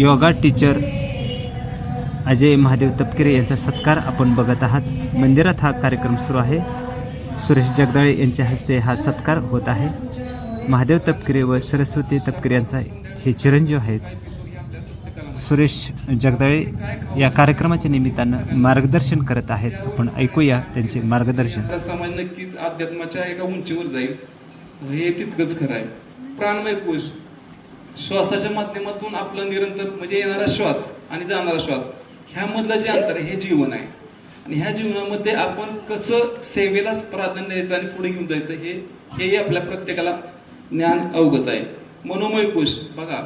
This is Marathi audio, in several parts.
योगा टीचर अजय महादेव तपकिरे यांचा सत्कार आपण बघत आहात। मंदिरात हा कार्यक्रम सुरू आहे। सुरेश जगदाळे यांच्या हस्ते हा सत्कार होत आहे। महादेव तपकिरे व सरस्वती तपकिरे यांचा हे चिरंजीव आहेत। सुरेश जगदाळे या कार्यक्रमाच्या निमित्तानं मार्गदर्शन करत आहेत। आपण ऐकूया त्यांचे मार्गदर्शन। समाज नक्कीच अध्यात्माच्या एका उंचीवर जाईल, हे तितकंच खरं आहे। प्राणमय कोश, श्वासाच्या माध्यमातून आपलं निरंतर म्हणजे येणारा श्वास आणि जाणारा श्वास ह्यामधलं जे अंतर आहे हे जीवन आहे। आणि ह्या जीवनामध्ये आपण कसं सेवेला प्राधान्य द्यायचं आणि पुढे घेऊन जायचं हे आपल्या प्रत्येकाला ज्ञान अवगत आहे। मनोमय कोश बघा,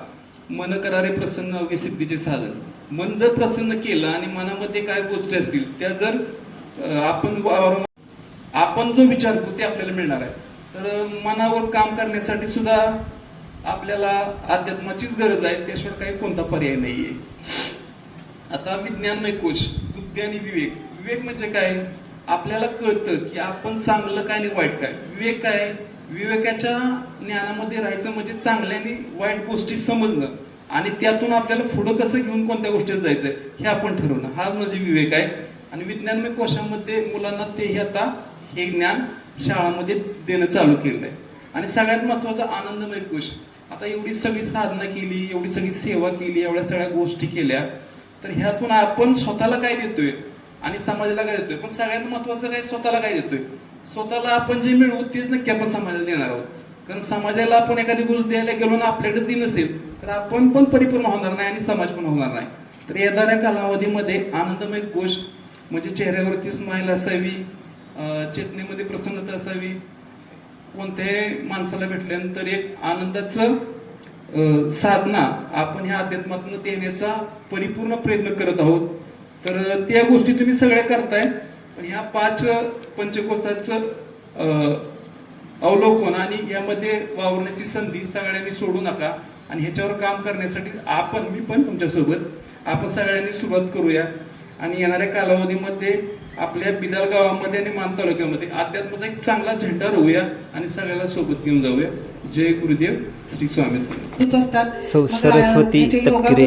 मन करारे प्रसन्न अवघे सिद्धीचे साधन। मन जर प्रसन्न केलं आणि मनामध्ये काय गोष्टी असतील त्या जर आपण जो विचार करू ते आपल्याला मिळणार आहे। तर मनावर काम करण्यासाठी सुद्धा आपल्याला अध्यात्माचीच गरज आहे, त्याशिवाय काही कोणता पर्याय नाहीये। आता विज्ञानमय कोश, बुद्धी आणि विवेक। विवेक म्हणजे काय? आपल्याला कळतं की आपण चांगलं काय आणि वाईट काय। विवेक काय? विवेकाच्या ज्ञानामध्ये राहायचं म्हणजे चांगल्या आणि वाईट गोष्टी समजणं आणि त्यातून आपल्याला पुढं कसं घेऊन कोणत्या गोष्टीत जायचंय हे आपण ठरवणं, हा म्हणजे विवेक आहे। आणि विज्ञानमय कोशामध्ये मुलांना तेही आता हे ज्ञान शाळांमध्ये देणं चालू केलंय। आणि सगळ्यात महत्वाचा आनंदमय कोश। आता एवढी सगळी साधना केली, एवढी सगळी सेवा केली, एवढ्या सगळ्या गोष्टी केल्या, तर ह्यातून आपण स्वतःला काय देतोय आणि समाजाला काय देतोय, पण सगळ्यात महत्वाचं काय, स्वतःला काय देतोय। स्वतःला आपण जे मिळवू तेच नक्की आपण समाजाला देणार आहोत। कारण समाजाला आपण एखादी गोष्ट द्यायला गेलो ना आपल्याकडे ती नसेल तर आपण पण परिपूर्ण होणार नाही आणि समाज पण होणार नाही। तर येणाऱ्या कालावधीमध्ये आनंदमय कोश म्हणजे चेहऱ्यावरती स्माईल असावी, चेतनेमध्ये प्रसन्नता असावी, कोणत्याही माणसाला भेटल्यानंतर एक आनंदाचं साधना आपण ह्या अध्यात्मातून देण्याचा परिपूर्ण प्रयत्न करत आहोत। तर त्या गोष्टी तुम्ही सगळ्या करताय, पण ह्या 5 पंचकोशाचं अवलोकन आणि यामध्ये वावरण्याची संधी सगळ्यांनी सोडू नका। आणि ह्याच्यावर काम करण्यासाठी मी पण तुमच्यासोबत आपण सगळ्यांनी सुरुवात करूया। आणि येणाऱ्या कालावधीमध्ये आपल्या बिदाल गावामध्ये आणि मान तालुक्यामध्ये अध्यात्माचा एक चांगला झेंडा रोवूया आणि सगळ्याला सोबत घेऊन जाऊया। जय गुरुदेव, श्री स्वामी समर्थ। सरस्वती तपकिरे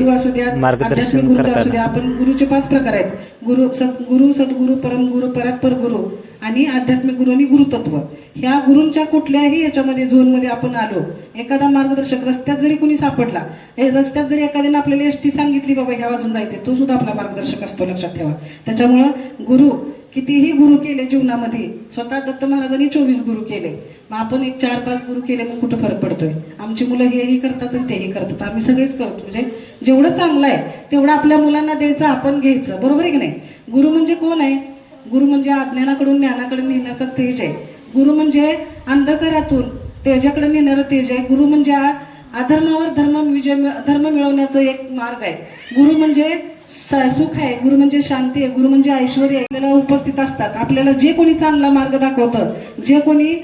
मार्गदर्शन करतात। आपण गुरुचे 5 प्रकार आहेत, गुरु सद्गुरु, परम गुरु, परात्पर गुरु आणि आध्यात्मिक गुरु आणि गुरुतत्व। ह्या गुरूंच्या कुठल्याही याच्यामध्ये झोन मध्ये आपण आलो, एखादा मार्गदर्शक रस्त्यात जरी कोणी सापडला, रस्त्यात जरी एखाद्याने आपल्याला एसटी सांगितली बाबा ह्या वाजून जायचे, तो सुद्धा आपला मार्गदर्शक असतो, लक्षात ठेवा। त्याच्यामुळं गुरु कितीही गुरु केले जीवनामध्ये, स्वतः दत्त महाराजांनी 24 गुरु केले, मग आपण एक 4-5 गुरु केले, मग कुठं फरक पडतोय? आमची मुलं हेही करतात आणि तेही करतात, आम्ही सगळेच करतो। म्हणजे जेवढं चांगलं आहे तेवढं आपल्या मुलांना द्यायचं, आपण घ्यायचं, बरोबर आहे की नाही? गुरु म्हणजे कोण आहे? गुरु म्हणजे अज्ञानाकडून ज्ञानाकडे नेण्याचा तेज आहे। गुरु म्हणजे अंधकारातून तेजाकडे नेणारं तेज आहे। गुरु म्हणजे अधर्मावर धर्म मिळवण्याचा एक मार्ग आहे। गुरु म्हणजे सुख आहे, गुरु म्हणजे शांती आहे, गुरु म्हणजे ऐश्वर्य आहे। आपल्याला उपस्थित असतात, आपल्याला जे कोणी चांगला मार्ग दाखवतं, जे कोणी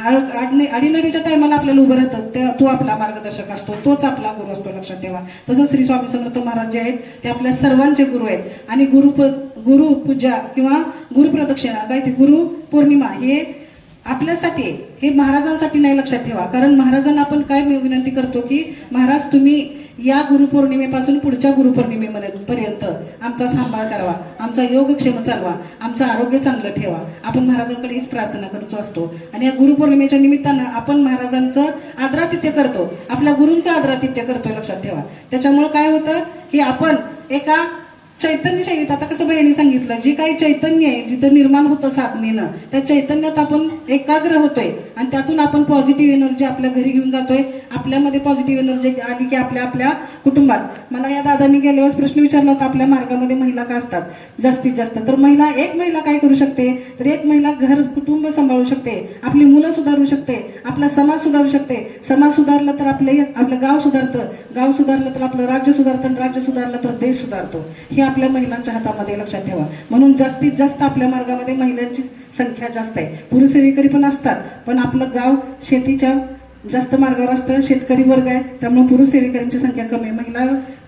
अडीनडीच्या टायमाला आपल्याला उभं राहतं, तो आपला मार्गदर्शक असतो, तोच आपला गुरु असतो, लक्षात ठेवा। तसं श्री स्वामी समर्थ महाराज जे आहेत ते आपल्या सर्वांचे गुरु आहेत। आणि गुरु पूजा किंवा गुरुप्रदक्षिणा, काय ते गुरु पौर्णिमा, हे आपल्यासाठी, हे महाराजांसाठी नाही, लक्षात ठेवा। कारण महाराजांना आपण काय विनंती करतो की महाराज तुम्ही या गुरुपौर्णिमेपासून पुढच्या गुरुपौर्णिमेपर्यंत आमचा सांभाळ करावा, आमचा योगक्षेम चालवा, आमचं आरोग्य चांगलं ठेवा। आपण महाराजांकडे हीच प्रार्थना करतो असतो। आणि या गुरुपौर्णिमेच्या निमित्तानं आपण महाराजांचं आदरातिथ्य करतो, आपल्या गुरूंचं आदरातिथ्य करतोय, लक्षात ठेवा। त्याच्यामुळे काय होतं की आपण एका चैतन्य शैलीत, आता कसं बहिणी सांगितलं, जे काही चैतन्य आहे जिथं निर्माण होतं साधनेनं, त्या चैतन्यात आपण एकाग्र होतोय आणि त्यातून आपण पॉझिटिव्ह एनर्जी आपल्या घरी घेऊन जातोय। आपल्यामध्ये पॉझिटिव्ह एनर्जी आली की आपल्या कुटुंबात, मला या दादांनी गेल्या वेळेस प्रश्न विचारला होता, आपल्या मार्गामध्ये महिला का असतात जास्तीत जास्त, तर एक महिला काय करू शकते, तर एक महिला घर कुटुंब सांभाळू शकते, आपली मुलं सुधारू शकते, आपला समाज सुधारू शकते, समाज सुधारला तर आपलं गाव सुधारतं, गाव सुधारलं तर आपलं राज्य सुधारतं, राज्य सुधारलं तर देश सुधारतो। हे आपल्या महिलांच्या हातामध्ये, लक्षात ठेवा। म्हणून जास्तीत जास्त आपल्या मार्गामध्ये महिलांची संख्या जास्त आहे। पुरुष सेवेकरी पण असतात, पण आपलं गाव शेतीच्या जास्त मार्गावर असतं, शेतकरी वर्ग आहे, त्यामुळे पुरुष सेवेकऱ्यांची संख्या कमी आहे, महिला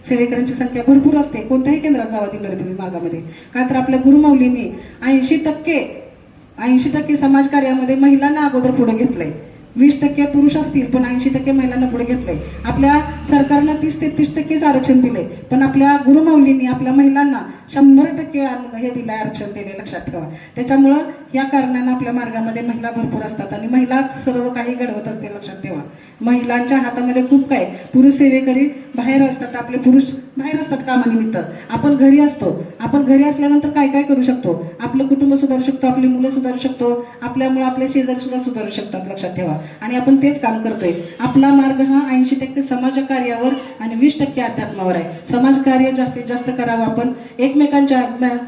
सेवेकऱ्यांची संख्या भरपूर असते। कोणत्याही केंद्रात जावा दिलं तुम्ही मार्गामध्ये, का तर आपल्या गुरुमाऊलींनी 80% समाज कार्यामध्ये महिलांना अगोदर पुढे घेतलंय। 20% पुरुष असतील पण 80% महिलांना पुढे घेतलंय. आपल्या सरकारनं 30 ते 33% आरक्षण दिले, पण आपल्या गुरुमाऊलींनी आपल्या महिलांना 100% हे दिलं, आरक्षण दिले, लक्षात ठेवा. त्याच्यामुळं या कारणानं आपल्या मार्गामध्ये महिला भरपूर असतात आणि महिलाच सर्व काही घडवत असते, लक्षात ठेवा. महिलांच्या हातामध्ये खूप काय, पुरुष सेवेकरी बाहेर असतात, आपले पुरुष बाहेर असतात कामानिमित्त, आपण घरी असतो. आपण घरी असल्यानंतर काय काय करू शकतो, आपलं कुटुंब सुधारू शकतो, आपली मुलं सुधारू शकतो, आपल्यामुळे आपले शेजारी सुद्धा सुधारू शकतात, लक्षात ठेवा. आणि आपण तेच काम करतोय. आपला मार्ग हा 80% समाज कार्यावर आणि 20% अध्यात्मावर आहे. समाज कार्य जास्तीत जास्त करावं आपण. एकमेकांच्या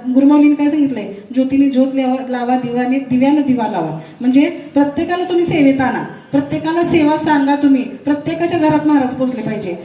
गुरुमौलीने काय सांगितलंय, ज्योतीने ज्योत लावा, दिव्यानं दिवा लावा. म्हणजे प्रत्येकाला तुम्ही सेवेत आणा, प्रत्येकाला सेवा सांगा. तुम्ही प्रत्येकाच्या घरात महाराज पोचले पाहिजे.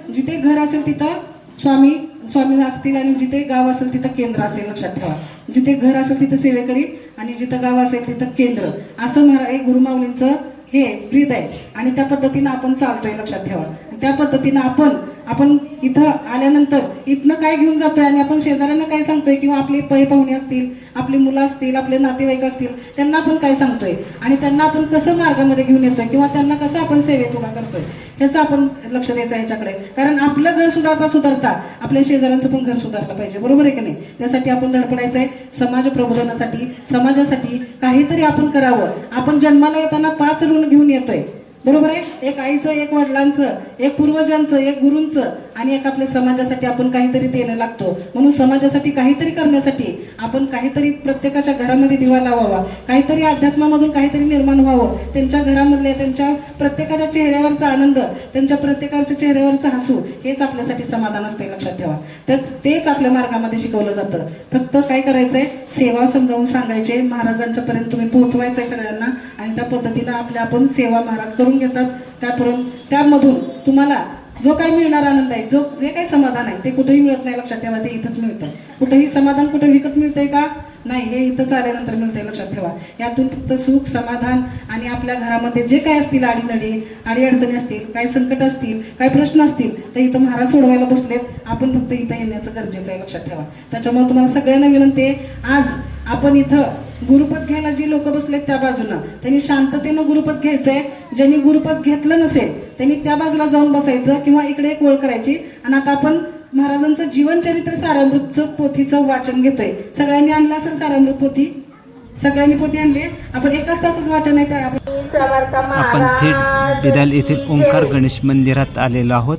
जिथे घर असेल तिथं स्वामी असतील आणि जिथे गाव असेल तिथं केंद्र असेल, लक्षात ठेवा. जिथे घर असेल तिथं सेवेकरी आणि जिथं गाव असेल तिथं केंद्र, असं गुरुमाऊलींचं हे ब्रीद आहे. आणि त्या पद्धतीनं आपण चालतोय, लक्षात ठेवा. त्या पद्धतीनं आपण इथं आल्यानंतर इथनं काय घेऊन जातोय आणि आपण शेजाऱ्यांना काय सांगतोय, किंवा आपले पै पाहुणे असतील, आपली मुलं असतील, आपले नातेवाईक असतील, त्यांना आपण काय सांगतोय आणि त्यांना आपण कसं मार्गामध्ये घेऊन येतोय किंवा त्यांना कसं आपण सेवेत उभा करतोय, ह्याचं आपण लक्ष द्यायचं ह्याच्याकडे. कारण आपलं घर सुधारता आपल्या शेजाऱ्यांचं पण घर सुधारलं पाहिजे, बरोबर आहे की नाही. त्यासाठी आपण धडपडायचंय. समाज प्रबोधनासाठी, समाजासाठी काहीतरी आपण करावं. आपण जन्माला येताना 5 ऋण घेऊन येतोय, बरोबर आहे. एक आईचं, एक वडिलांचं, एक पूर्वजांचं, एक गुरूंचं आणि एक आपल्या समाजासाठी आपण काहीतरी देणं लागतो. म्हणून समाजासाठी काहीतरी करण्यासाठी आपण काहीतरी प्रत्येकाच्या घरामध्ये दिवा लावावा, काहीतरी अध्यात्मामधून काहीतरी निर्माण व्हावं. त्यांच्या घरामधले, त्यांच्या प्रत्येकाच्या चेहऱ्यावरचा आनंद, त्यांच्या प्रत्येकाच्या चेहऱ्यावरचं हसू, हेच आपल्यासाठी समाधान असते, लक्षात ठेवा. तेच आपल्या मार्गामध्ये शिकवलं जातं. फक्त काय करायचंय, सेवा समजावून सांगायचे, महाराजांच्या पर्यंत तुम्ही पोहोचवायचंय सगळ्यांना. आणि त्या पद्धतीनं आपण सेवा महाराज करून घेतात. त्यामधून तुम्हाला जो काही मिळणार आनंद आहे, जे काही समाधान आहे, ते कुठेही मिळत नाही, लक्षात ठेवा. ते इथंच मिळतं. कुठेही समाधान कुठे विकत मिळतंय का? नाही, हे इथंच आल्यानंतर मिळतंय, लक्षात ठेवा. यातून फक्त सुख, समाधान आणि आपल्या घरामध्ये जे काय असतील अडीअडचणी असतील, काही संकट असतील, काही प्रश्न असतील, तर इथं महाराज सोडवायला बसलेत. आपण फक्त इथं येण्याचं गरजेचं आहे, लक्षात ठेवा. त्याच्यामुळे तुम्हाला सगळ्यांना विनंती आहे, आज आपण इथं गुरुपद घ्यायला जी लोक बसलेत त्या बाजूनं, त्यांनी शांततेनं गुरुपद घ्यायचंय. ज्यांनी गुरुपद घेतलं नसेल त्यांनी त्या बाजूला जाऊन बसायचं किंवा इकडे एक ओळ करायची. आणि आता आपण महाराजांचं जीवनचरित्र सारामृतचं पोथीचं वाचन घेतोय. सगळ्यांनी आणलं असेल सारामृत पोथी? सगळ्यांनी पोथी आणली. आपण एकाच तासच वाचन आहे. आपण थेट बिदाल येथील ओंकार गणेश मंदिरात आलेलो आहोत.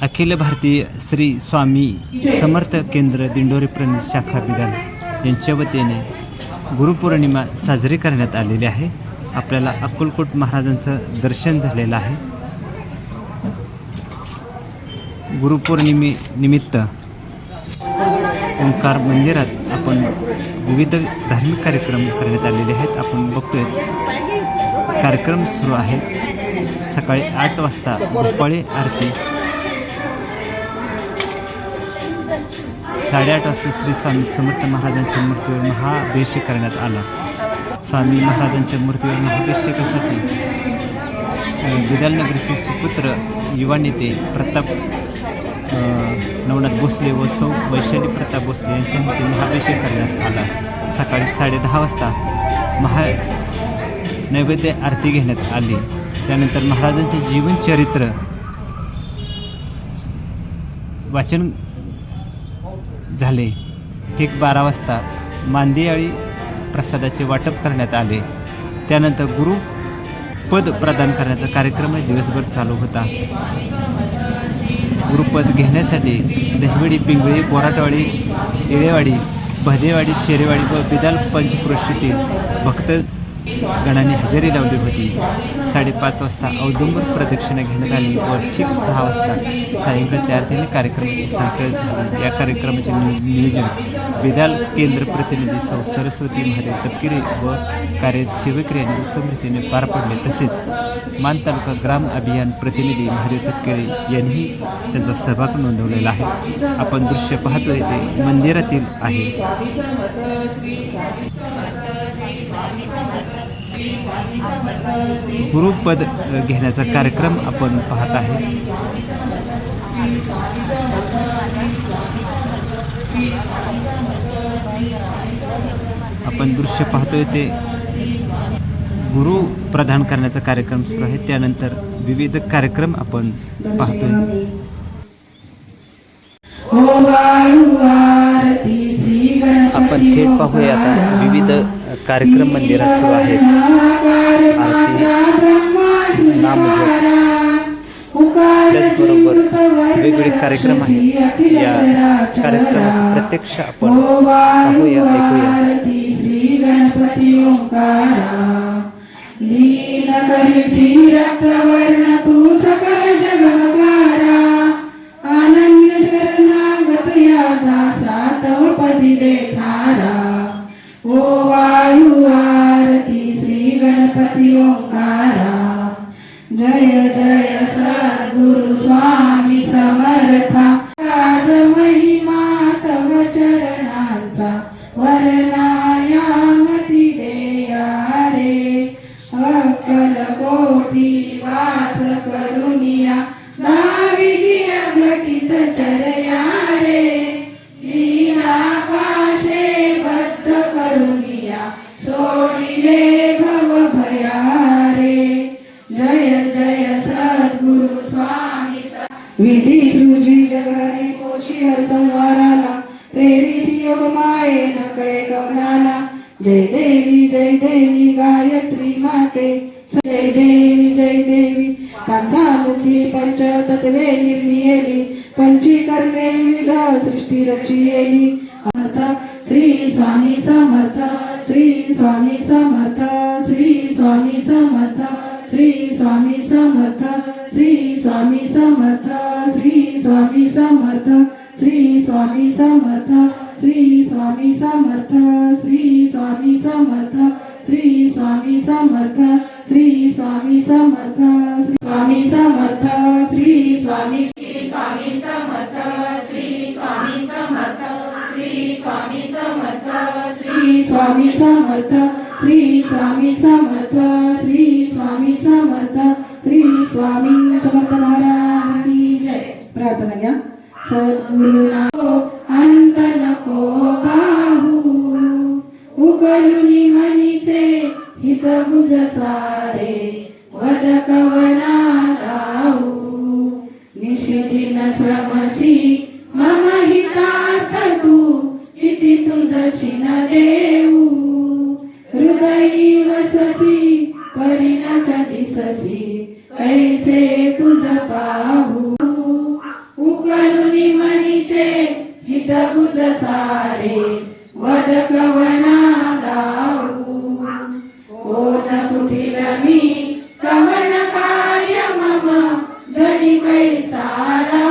अखिल भारतीय श्री स्वामी समर्थ केंद्र दिंडोरी प्रणित शाखा बिदाल यांच्या वतीने गुरुपौर्णिमा साजरी करण्यात आलेली आहे. आपल्याला अक्कलकोट महाराजांचं दर्शन झालेलं आहे. गुरुपौर्णिमेनिमित्त ओंकार मंदिरात आपण विविध धार्मिक कार्यक्रम करण्यात आलेले आहेत. आपण बघतोय कार्यक्रम सुरू आहेत. सकाळी 8 वाजता भोपाळी आरती, 8:30 वाजता श्री स्वामी समर्थ महाराजांच्या मूर्तीवर महाअभिषेक करण्यात आला. स्वामी महाराजांच्या मूर्तीवर महाअभिषेकासाठी बिदालनगरचे सुपुत्र युवा नेते प्रताप नवनाथ भोसले व सौ वैशाली प्रताप भोसले यांच्या हस्ते महाअभिषेक करण्यात आला. सकाळी 10:30 वाजता नैवेद्य आरती घेण्यात आली. त्यानंतर महाराजांचे जीवनचरित्र वाचन झाले. ठीक 12 वाजता मांदियाळी प्रसादाचे वाटप करण्यात आले. त्यानंतर गुरुपद प्रदान करण्याचा कार्यक्रम दिवसभर चालू होता. गुरुपद घेण्यासाठी दहिवडी, पिंगळी, बोराटवाडी, येळेवाडी, भदेवाडी, शेरेवाडी व बिदाल पंचक्रोशीतील भक्तगणांनी हजेरी लावली होती. 5:30 वाजता औदुंबर प्रदक्षिणा घेण्यात आली व ठीक 6 वाजता सायंकाळच्या आरतीने कार्यक्रमाची संख्या झाली. या कार्यक्रमाचे नियोजन बिदाल केंद्र प्रतिनिधी सौ सरस्वती महादेव तपकिरे व कार्यात सेवकरी यांनी उत्तम रीतीने पार पडले. तसेच मान तालुका ग्राम अभियान प्रतिनिधी महादेव तपकिरे यांनी त्यांचा सहभाग नोंदवलेला आहे. आपण दृश्य पाहतोय ते मंदिरातील आहे. गुरुपद घेण्याचा कार्यक्रम आपण पाहत आहे. आपण दृश्य पाहतोय ते गुरु प्रदान करण्याचा कार्यक्रम सुरू आहे. त्यानंतर विविध कार्यक्रम आपण पाहतोय. आपण थेट पाहूया आता विविध कार्यक्रम मंदिरात सुरू आहेत. आरती, नामजप, त्याचबरोबर वेगवेगळे कार्यक्रम आहेत. या कार्यक्रमाचा प्रत्यक्ष आपण पाहूया, ऐकूया. श्री गणपती ओंकारा लीन करसी रक्तवर्ण तू सकल जगमगारा अनन्य शरणागत या दासा तव पदी देखारा ओ वाळू आरती श्री गणपती ओंकारा जय जय सद्गुरु स्वामी समर्था गाढ महिमा तव चरणांचा वर्णायामती देया रे अक्कल कोटी वास करुनिया दाविगिया घटित चरया रे लीला पाशे बद्ध करुनिया सोडिले भव भया रे जय जय सद्गुरु स्वामी विधी सृजी जगहरी कोशी हर संवाराला प्रेरिसी योग माये नकळे कवनाला जय देवी गायत्री माते जय देवी पांचामुखी पंचतत्वे निर्मियेली पंचीकरणे विविध सृष्टी रचियेली अर्थ श्री स्वामी समर्थ श्री स्वामी समर्थ श्री स्वामी समर्थ श्री स्वामी समर्थ श्री स्वामी समर्थ श्री स्वामी समर्थ श्री स्वामी समर्थ श्री स्वामी समर्थ श्री स्वामी समर्थ श्री स्वामी समर्थ श्री स्वामी समर्थ स्वामी समर्थ श्री स्वामी समर्थ श्री स्वामी समर्थ श्री स्वामी समर्थ श्री स्वामी समर्थ श्री स्वामी समर्थ श्री स्वामी समर्थ श्री स्वामी समर्थ महाराज की जय. प्रार्थना घ्या. सद्गुरु अंत नको काहू उगलुनी मनीचे हित बुज सारे वद कवना दाऊ निशिदिन श्रमसी मम हितात तू इति तुझशी न देऊ हृदयी वससी परिणाच्या दिससी कैसे तुझ पाहू उगलुनी मनीचे हित बुज सारे वद कवना दाऊ कोण कुठील मी कवन कार्य मम जनी कैसारा